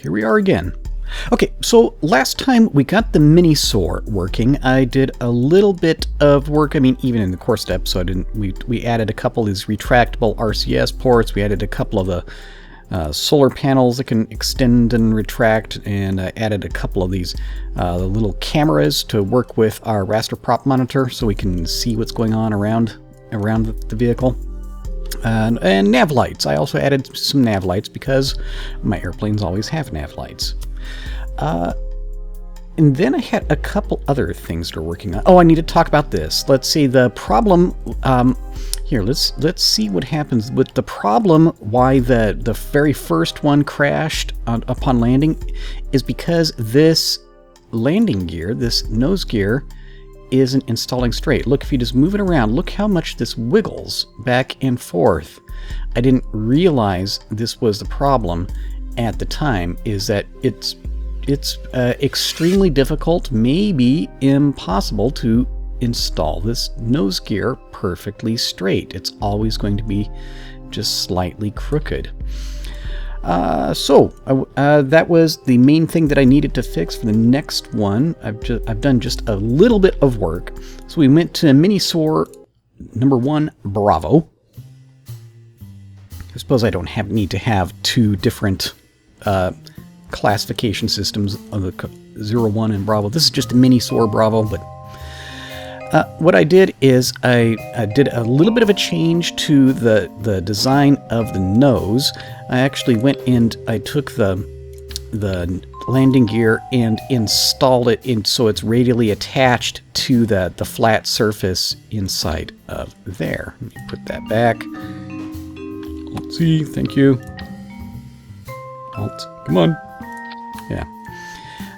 Here we are again. Okay, so last time we got the mini SOAR working. I did a little bit of work. I mean, even in the core step, so I didn't. We added a couple of these retractable RCS ports. We added a couple of the solar panels that can extend and retract, and I added a couple of these little cameras to work with our raster prop monitor, so we can see what's going on around the vehicle. And nav lights. I also added some nav lights because my airplanes always have nav lights. And then I had a couple other things to working on. Oh, I need to talk about this. Let's see the problem. Here, let's see what happens with the problem. Why the very first one crashed upon landing is because this landing gear, this nose gear, isn't installing straight. Look, if you just move it around, look how much this wiggles back and forth. I didn't realize this was the problem at the time, is that it's extremely difficult, maybe impossible, to install this nose gear perfectly straight. It's always going to be just slightly crooked. That was the main thing that I needed to fix. For the next one, I've done just a little bit of work. So we went to mini SOAR number 1 Bravo. I suppose I don't need to have two different classification systems of the 01 and Bravo. This is just a mini SOAR Bravo, but what I did is I did a little bit of a change to the design of the nose. I actually went and I took the landing gear and installed it in so it's radially attached to the flat surface inside of there. Let me put that back. Let's see. Thank you. Alt. Come on. Yeah.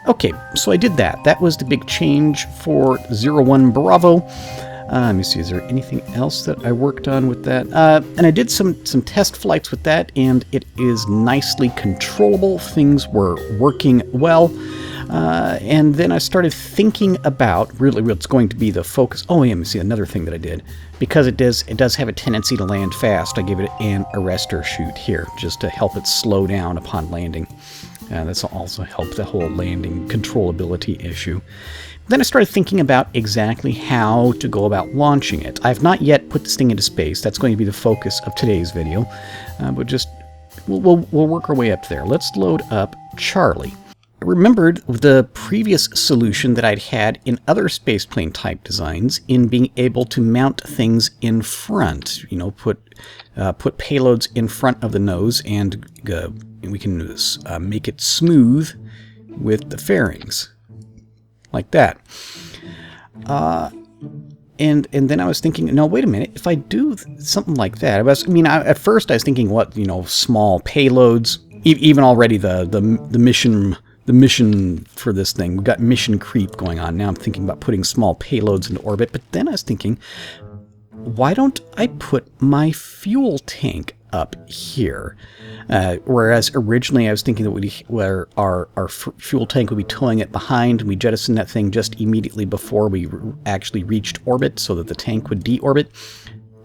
Okay, so I did that. That was the big change for 01 Bravo. Let me see, is there anything else that I worked on with that? And I did some test flights with that, and it is nicely controllable. Things were working well. And then I started thinking about really what's going to be the focus. Oh, yeah, let me see, another thing that I did. Because it does have a tendency to land fast, I gave it an arrestor chute here, just to help it slow down upon landing. This will also help the whole landing controllability issue. Then I started thinking about exactly how to go about launching it. I've not yet put this thing into space. That's going to be the focus of today's video. But just we'll work our way up there. Let's load up Charlie. I remembered the previous solution that I'd had in other spaceplane type designs in being able to mount things in front. You know, put payloads in front of the nose, and we can make it smooth with the fairings, like that. And then I was thinking, no, wait a minute. If I do something like that, at first I was thinking, small payloads. Even already the mission for this thing, we've got mission creep going on. Now I'm thinking about putting small payloads into orbit. But then I was thinking, why don't I put my fuel tank up here? Whereas originally I was thinking that our fuel tank would be towing it behind, and we jettison that thing just immediately before we actually reached orbit so that the tank would deorbit.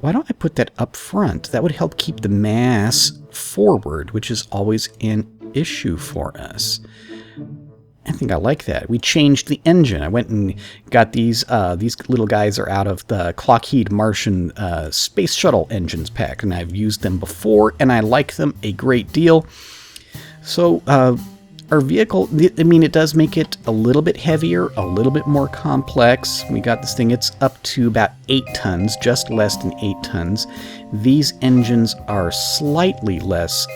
Why don't I put that up front? That would help keep the mass forward, which is always an issue for us. I think I like that. We changed the engine. I went and got these little guys are out of the Lockheed Martian Space Shuttle engines pack, and I've used them before, and I like them a great deal. So our vehicle, it does make it a little bit heavier, a little bit more complex. We got this thing, it's up to about 8 tons, just less than 8 tons. These engines are slightly less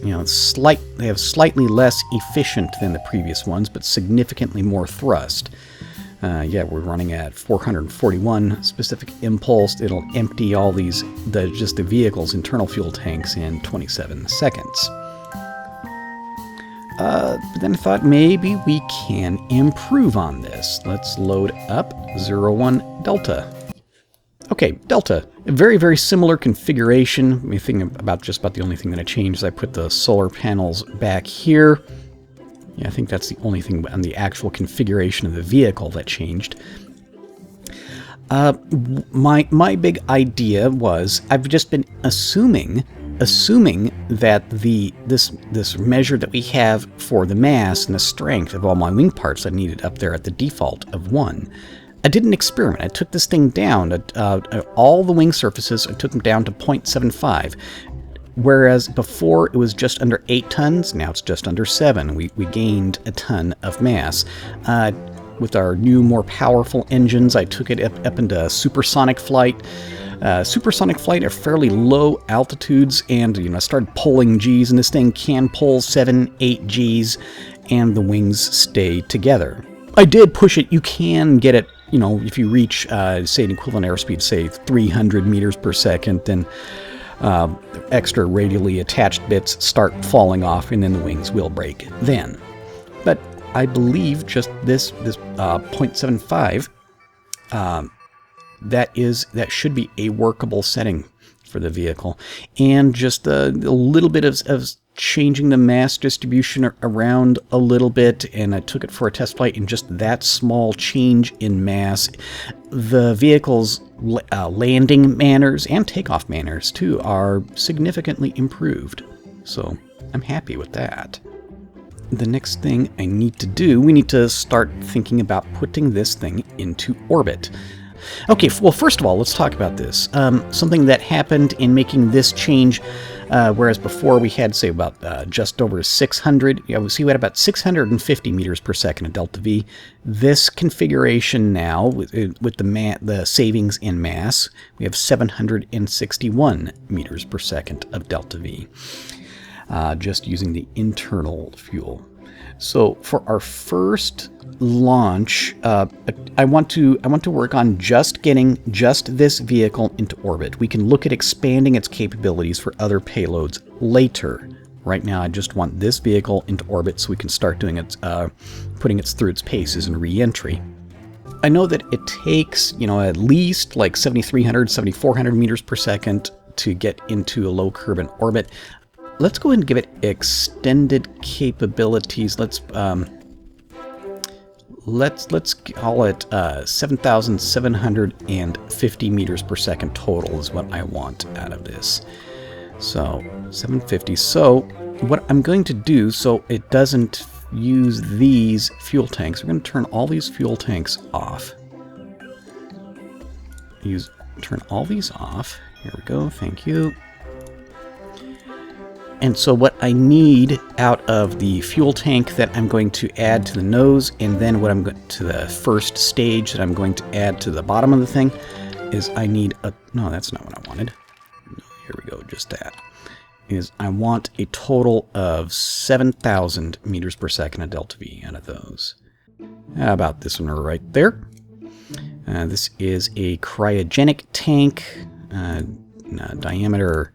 they have slightly less efficient than the previous ones, but significantly more thrust. We're running at 441 specific impulse. It'll empty all the vehicle's internal fuel tanks in 27 seconds. But then I thought maybe we can improve on this. Let's load up 01 Delta. Okay, Delta, a very, very similar configuration. I think about the only thing that I changed is I put the solar panels back here. Yeah, I think that's the only thing on the actual configuration of the vehicle that changed. My big idea was, I've just been assuming assuming that this measure that we have for the mass and the strength of all my wing parts I needed up there at the default of 1. I did an experiment. I took this thing down, all the wing surfaces, I took them down to 0.75. Whereas before it was just under 8 tons, now it's just under 7. We gained a ton of mass. With our new, more powerful engines, I took it up into supersonic flight. Supersonic flight at fairly low altitudes, and I started pulling Gs, and this thing can pull 7, 8 Gs, and the wings stay together. I did push it. You can get it, if you reach, say, an equivalent airspeed, say 300 meters per second, then extra radially attached bits start falling off, and then the wings will break then. But I believe just this 0.75, that should be a workable setting for the vehicle, and just a little bit of changing the mass distribution around a little bit, and I took it for a test flight, and just that small change in mass, the vehicle's landing manners and takeoff manners too are significantly improved. So I'm happy with that. The next thing I need to do, we need to start thinking about putting this thing into orbit. Okay, well, first of all, let's talk about this. Something that happened in making this change, whereas before we had, say, about just over 600, we had about 650 meters per second of delta V. This configuration now, with the savings in mass, we have 761 meters per second of delta V, just using the internal fuel. So for our first launch, I want to work on just getting just this vehicle into orbit. We can look at expanding its capabilities for other payloads later. Right now, I just want this vehicle into orbit so we can start doing its, putting it through its paces and re-entry. I know that it takes, at least like 7,300, 7,400 meters per second to get into a low Kerbin orbit. Let's go ahead and give it extended capabilities. Let's call it 7,750 meters per second total is what I want out of this. So 750. So what I'm going to do, so it doesn't use these fuel tanks, we're going to turn all these fuel tanks off. Turn all these off. Here we go. Thank you. And so what I need out of the fuel tank that I'm going to add to the nose, and then what I'm going to the first stage that I'm going to add to the bottom of the thing, is I need a... No, that's not what I wanted. No, here we go, just that. Is I want a total of 7,000 meters per second of delta V out of those. How about this one right there? This is a cryogenic tank, diameter...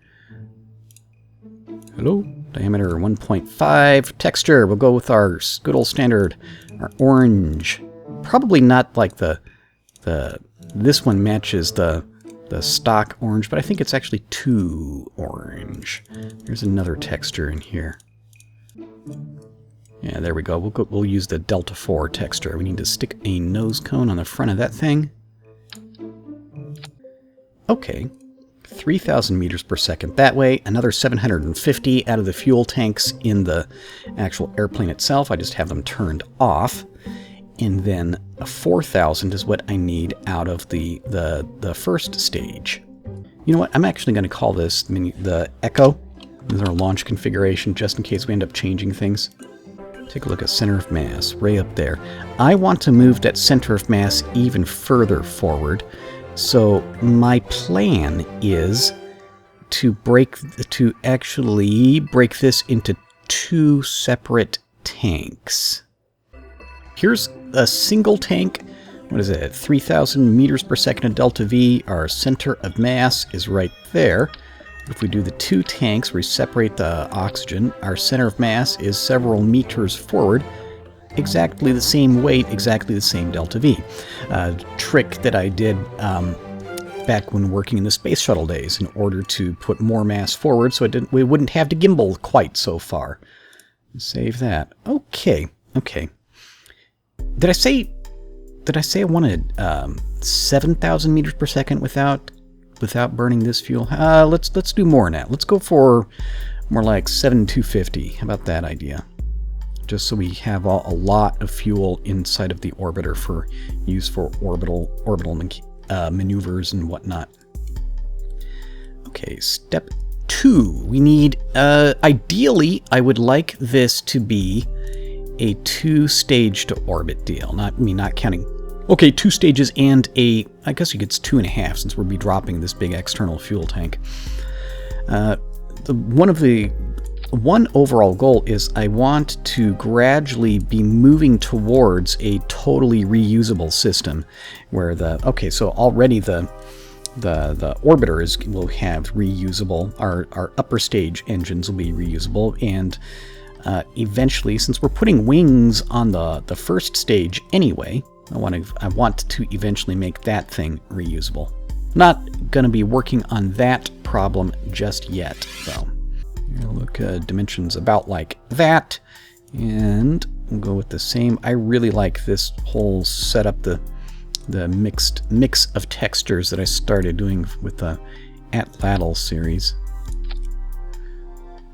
Hello? Diameter 1.5. Texture, we'll go with our good old standard, our orange. Probably not like this one matches the stock orange, but I think it's actually too orange. There's another texture in here. Yeah, there we go. We'll use the Delta 4 texture. We need to stick a nose cone on the front of that thing. Okay. 3,000 meters per second that way, another 750 out of the fuel tanks in the actual airplane itself. I just have them turned off. And then 4,000 is what I need out of the first stage. You know what? I'm actually going to call this the Echo. This is our launch configuration, just in case we end up changing things. Take a look at center of mass, right up there. I want to move that center of mass even further forward. So my plan is to actually break this into 2 separate tanks. Here's a single tank. What is it? 3,000 meters per second of delta V. Our center of mass is right there. If we do the 2 tanks, we separate the oxygen. Our center of mass is several meters forward. Exactly the same weight, exactly the same delta V. Trick that I did back when working in the space shuttle days in order to put more mass forward so we wouldn't have to gimbal quite so far. Save that. Okay. Did I say I wanted 7,000 meters per second without without burning this fuel? Let's do more than that. Let's go for more like 7,250. How about that idea? Just so we have a lot of fuel inside of the orbiter for use for orbital maneuvers and whatnot. Okay, step 2. We need, ideally, I would like this to be a 2-stage to orbit deal. Not counting. Okay, 2 stages and I guess you get 2.5 since we'll be dropping this big external fuel tank. One overall goal is I want to gradually be moving towards a totally reusable system where so already the orbiters will have reusable, our upper stage engines will be reusable, and eventually, since we're putting wings on the first stage anyway, I want to eventually make that thing reusable. Not going to be working on that problem just yet, though. Here, look, dimensions about like that, and we'll go with the same. I really like this whole setup, the mix of textures that I started doing with the Atlatl series.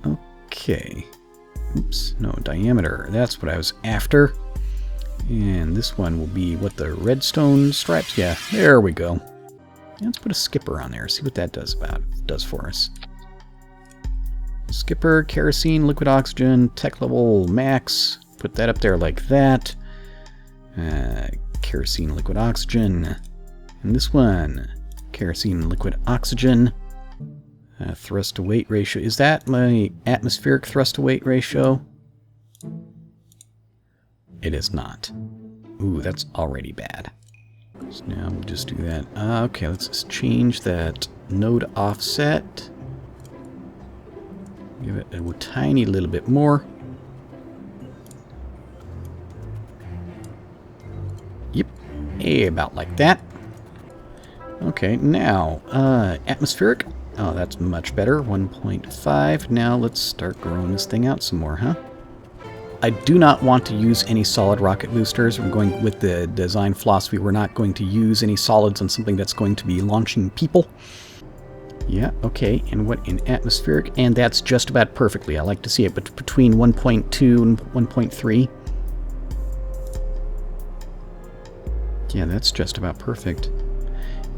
Okay. Oops, no, diameter. That's what I was after. And this one will be what, the redstone stripes? Yeah, there we go. Yeah, let's put a skipper on there, see what that does for us. Skipper, kerosene, liquid oxygen, tech level max. Put that up there like that. Kerosene, liquid oxygen. And this one, kerosene, liquid oxygen. Thrust to weight ratio. Is that my atmospheric thrust to weight ratio? It is not. Ooh, that's already bad. So now we'll just do that. Okay, let's just change that node offset. Give it a tiny little bit more. Yep, about like that. Okay, now, atmospheric. Oh, that's much better, 1.5. Now let's start growing this thing out some more, huh? I do not want to use any solid rocket boosters. We're going with the design philosophy. We're not going to use any solids on something that's going to be launching people. Yeah, okay, and what in atmospheric? And that's just about perfectly. I like to see it but between 1.2 and 1.3. Yeah, that's just about perfect.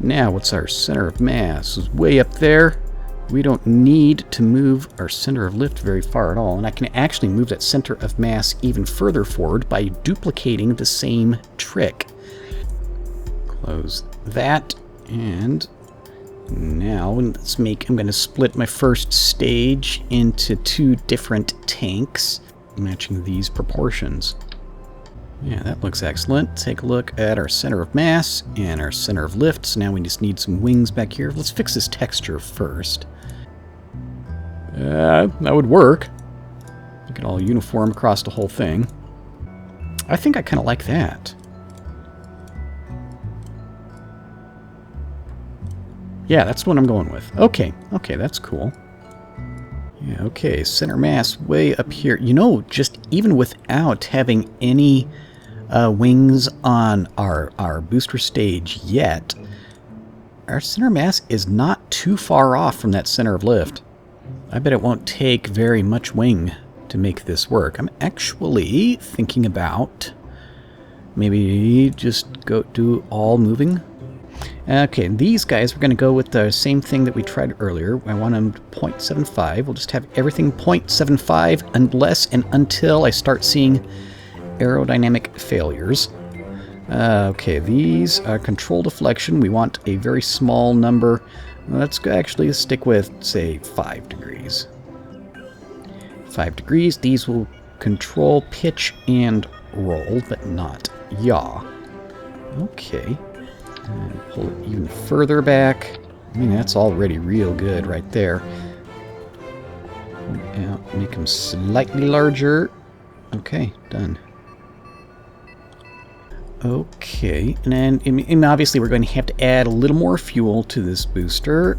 Now, what's our center of mass? It's way up there. We don't need to move our center of lift very far at all, and I can actually move that center of mass even further forward by duplicating the same trick. Close that, and now I'm going to split my first stage into 2 different tanks, matching these proportions. Yeah, that looks excellent. Take a look at our center of mass and our center of lift. So now we just need some wings back here. Let's fix this texture first. That would work. Make it all uniform across the whole thing. I think I kind of like that. Yeah, that's what I'm going with. Okay, that's cool. Yeah, okay, center mass way up here. You know, just even without having any wings on our booster stage yet, our center mass is not too far off from that center of lift. I bet it won't take very much wing to make this work. I'm actually thinking about maybe just go do all moving. Okay, these guys, we're going to go with the same thing that we tried earlier. I want them 0.75. We'll just have everything 0.75 unless and until I start seeing aerodynamic failures. Okay, these are control deflection. We want a very small number. Let's actually stick with, say, 5 degrees. 5 degrees. These will control pitch and roll, but not yaw. Okay. And pull it even further back. I mean, that's already real good right there. Now, make them slightly larger. Okay, done. Okay, and obviously we're going to have to add a little more fuel to this booster.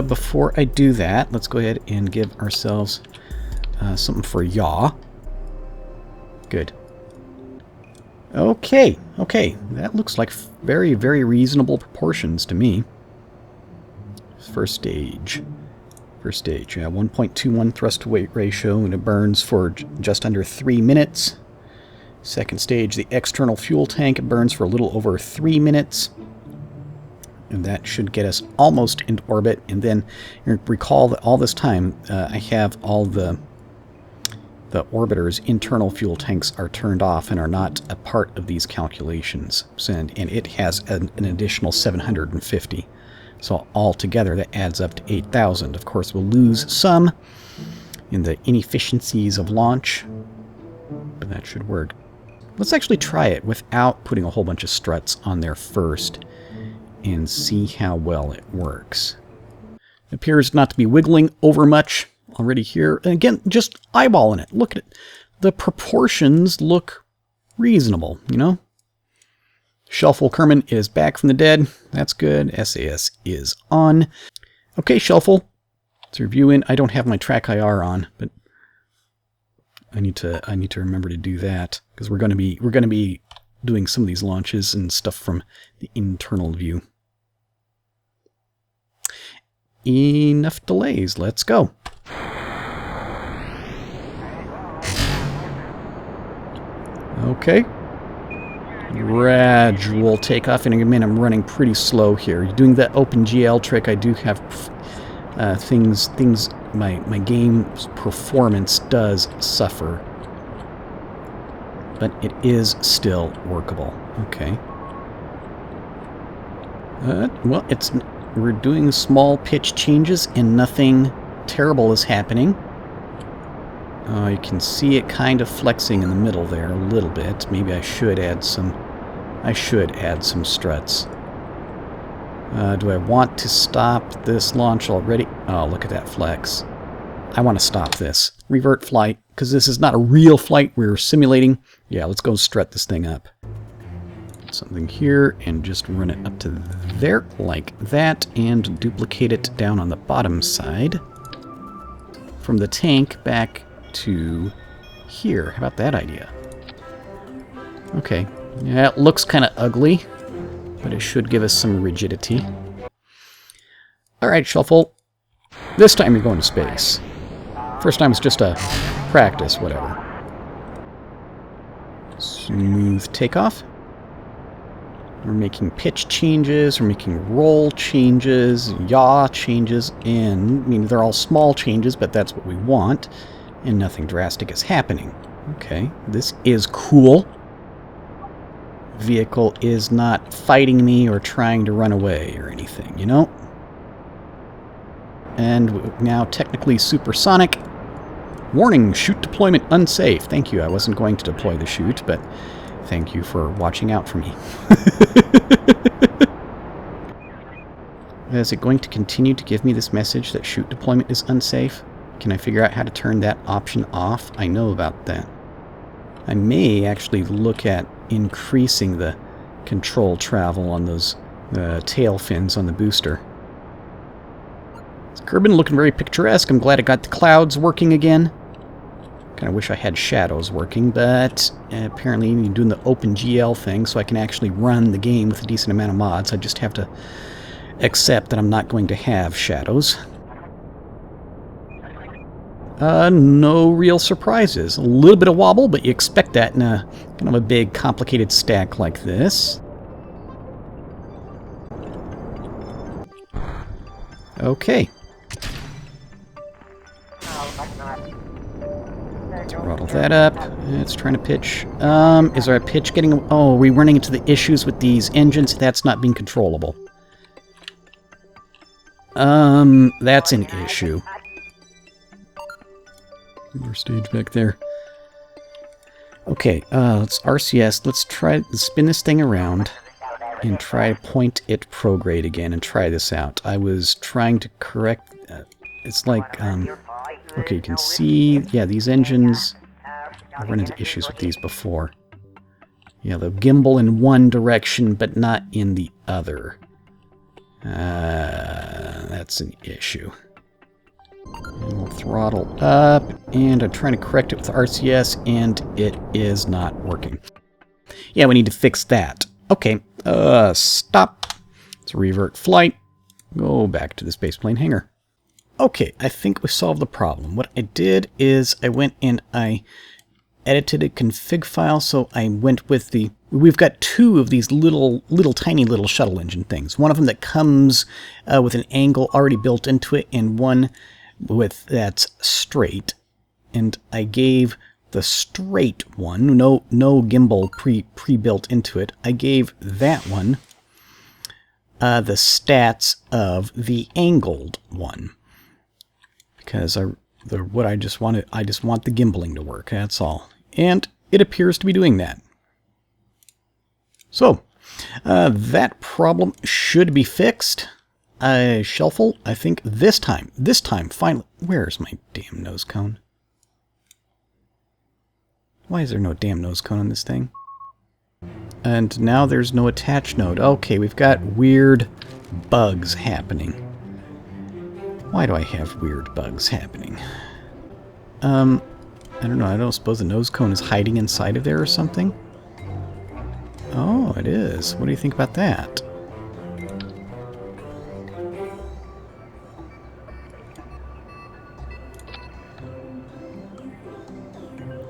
Before I do that, let's go ahead and give ourselves something for yaw. Good. Okay, that looks like very, very reasonable proportions to me. First stage. First stage, yeah, 1.21 thrust to weight ratio, and it burns for just under 3 minutes. Second stage, the external fuel tank, it burns for a little over 3 minutes. And that should get us almost into orbit. And then recall that all this time I have all the orbiter's internal fuel tanks are turned off and are not a part of these calculations. And it has an additional 750. So altogether that adds up to 8,000. Of course, we'll lose some in the inefficiencies of launch, but that should work. Let's actually try it without putting a whole bunch of struts on there first and see how well it works. It appears not to be wiggling over much already here. And again, just eyeballing it. Look at it. The proportions look reasonable, you know? Shelfel Kerman is back from the dead. That's good. SAS is on. Okay, Shelfel. Let's review in. I don't have my track IR on, but I need to remember to do that because we're going to be doing some of these launches and stuff from the internal view. Enough delays. Let's go. Okay. Gradual takeoff, and again, I'm running pretty slow here. Doing that OpenGL trick, I do have things. My game's performance does suffer, but it is still workable. Okay. Well, we're doing small pitch changes, and nothing terrible is happening. You can see it kind of flexing in the middle there a little bit. Maybe I should add some struts. Do I want to stop this launch already? Oh, look at that flex. I want to stop this. Revert flight, because this is not a real flight we're simulating. Yeah, let's go strut this thing up. Something here, and just run it up to there, like that, and duplicate it down on the bottom side. From the tank back to here. How about that idea? Okay. Yeah, it looks kind of ugly, but it should give us some rigidity. Alright, Shuffle. This time you're going to space. First time it's just a practice, whatever. Smooth takeoff. We're making pitch changes, we're making roll changes, yaw changes, and I mean, they're all small changes, but that's what we want. And nothing drastic is happening. Okay, this is cool. Vehicle is not fighting me or trying to run away or anything, you know? And now technically supersonic. Warning, chute deployment unsafe. Thank you, I wasn't going to deploy the chute, but thank you for watching out for me. Is it going to continue to give me this message that chute deployment is unsafe? Can I figure out how to turn that option off? I know about that. I may actually look at increasing the control travel on those tail fins on the booster. It's Kerbin looking very picturesque. I'm glad I got the clouds working again. Kind of wish I had shadows working, but apparently I'm doing the OpenGL thing, so I can actually run the game with a decent amount of mods. I just have to accept that I'm not going to have shadows. No real surprises. A little bit of wobble, but you expect that in a kind of a big, complicated stack like this. Okay. Throttle that up. It's trying to pitch. Is our pitch getting... Oh, are we running into the issues with these engines? That's not being controllable. That's an issue. More stage back there. Okay, let's RCS. Let's try to spin this thing around and try to point it prograde again and try this out. I was trying to correct... it's like, okay, you can see... Yeah, these engines... I've run into issues with these before. Yeah, they'll gimbal in one direction, but not in the other. That's an issue. And we'll throttle up, and I'm trying to correct it with RCS, and it is not working. Yeah, we need to fix that. Okay, stop. Let's revert flight. Go back to the spaceplane hangar. Okay, I think we solved the problem. What I did is I went and I edited a config file, so I went with the... We've got two of these tiny little shuttle engine things. One of them that comes with an angle already built into it, and one that's straight. And I gave the straight one, no gimbal pre-built into it, I gave that one the stats of the angled one. Because I just want the gimbaling to work, that's all. And it appears to be doing that. So, that problem should be fixed. Shelfle, I think this time, finally... Where's my damn nose cone? Why is there no damn nose cone on this thing? And now there's no attach node. Okay, we've got weird bugs happening. Why do I have weird bugs happening? I don't know. I don't suppose the nose cone is hiding inside of there or something? Oh, it is. What do you think about that?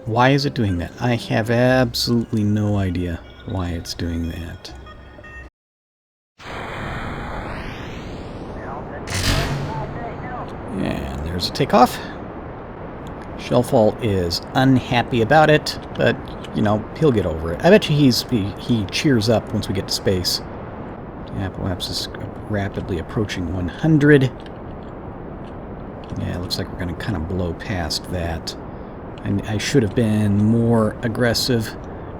Why is it doing that? I have absolutely no idea why it's doing that. And there's a takeoff. Shellfall is unhappy about it, but, you know, he'll get over it. I bet you he cheers up once we get to space. Apoapsis is rapidly approaching 100. Yeah, it looks like we're going to kind of blow past that. And I should have been more aggressive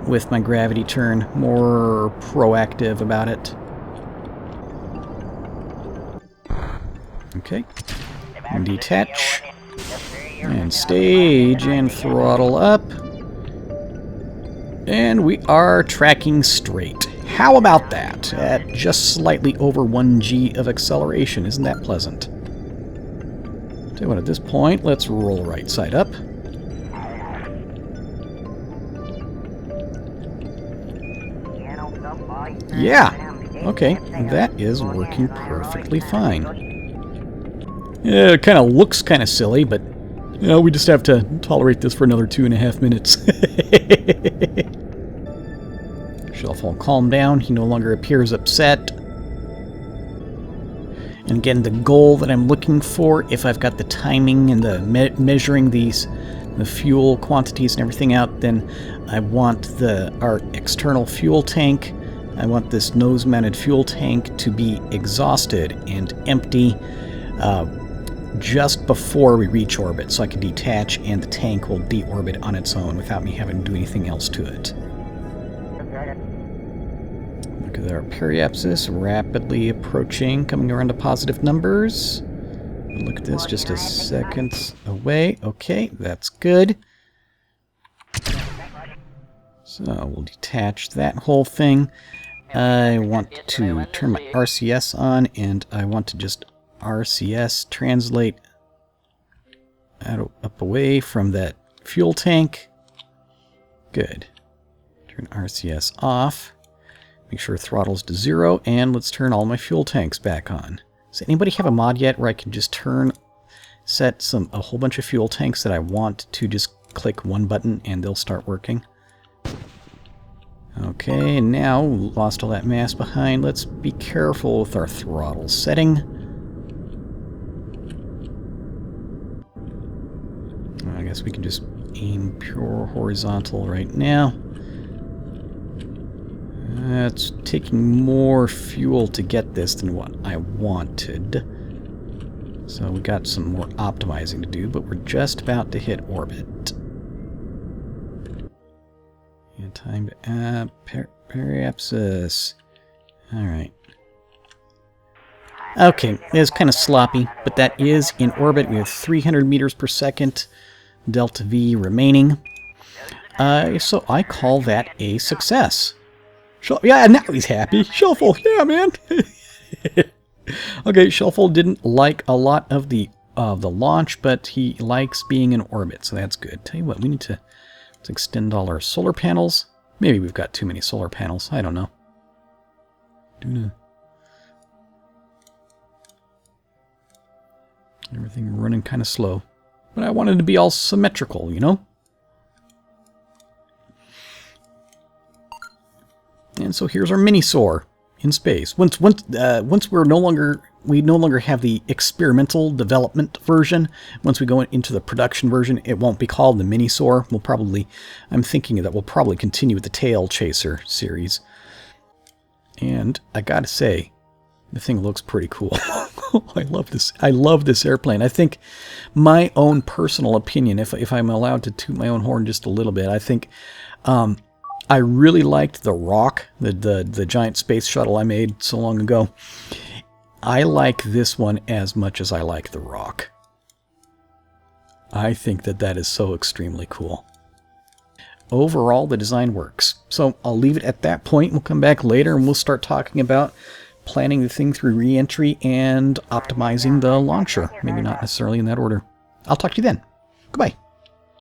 with my gravity turn, more proactive about it. Okay. And detach. And stage and throttle up. And we are tracking straight. How about that? At just slightly over 1g of acceleration. Isn't that pleasant? Tell you what, at this point, let's roll right side up. Yeah, okay, that is working perfectly fine. Yeah, it kind of looks kind of silly, but you know, we just have to tolerate this for another 2.5 minutes. Shellfall, calm down. He no longer appears upset. And again, the goal that I'm looking for, if I've got the timing and the measuring the fuel quantities and everything out, then I want our external fuel tank. I want this nose-mounted fuel tank to be exhausted and empty just before we reach orbit, so I can detach and the tank will deorbit on its own without me having to do anything else to it. Look at our periapsis rapidly approaching, coming around to positive numbers. Look at this, just a second away. Okay, that's good. So we'll detach that whole thing. I want to turn my RCS on, and I want to just RCS translate up away from that fuel tank. Good. Turn RCS off. Make sure throttle's to 0, and let's turn all my fuel tanks back on. Does anybody have a mod yet where I can just set a whole bunch of fuel tanks that I want to just click one button and they'll start working? Okay, and now lost all that mass behind. Let's be careful with our throttle setting. I guess we can just aim pure horizontal right now. It's taking more fuel to get this than what I wanted. So we got some more optimizing to do, but we're just about to hit orbit. Yeah, time to periapsis. Alright. Okay, it's kind of sloppy, but that is in orbit. We have 300 meters per second, delta V remaining. So I call that a success. Yeah, now he's happy. Shuffle, yeah, man. Okay, Shuffle didn't like a lot of the launch, but he likes being in orbit, so that's good. Tell you what, we need to let's extend all our solar panels. Maybe we've got too many solar panels. I don't know. Everything running kind of slow. But I wanted to be all symmetrical, you know? And so here's our mini SOAR in space. Once we no longer have the experimental development version. Once we go into the production version, it won't be called the mini SOAR. I'm thinking that we'll probably continue with the Tail Chaser series. And I gotta say, the thing looks pretty cool. I love this. I love this airplane. I think my own personal opinion, if I'm allowed to toot my own horn just a little bit, I think I really liked the Rock, the giant space shuttle I made so long ago. I like this one as much as I like the Rock. I think that is so extremely cool. Overall, the design works. So I'll leave it at that point. We'll come back later and we'll start talking about planning the thing through re-entry and optimizing the launcher. Maybe not necessarily in that order. I'll talk to you then. Goodbye.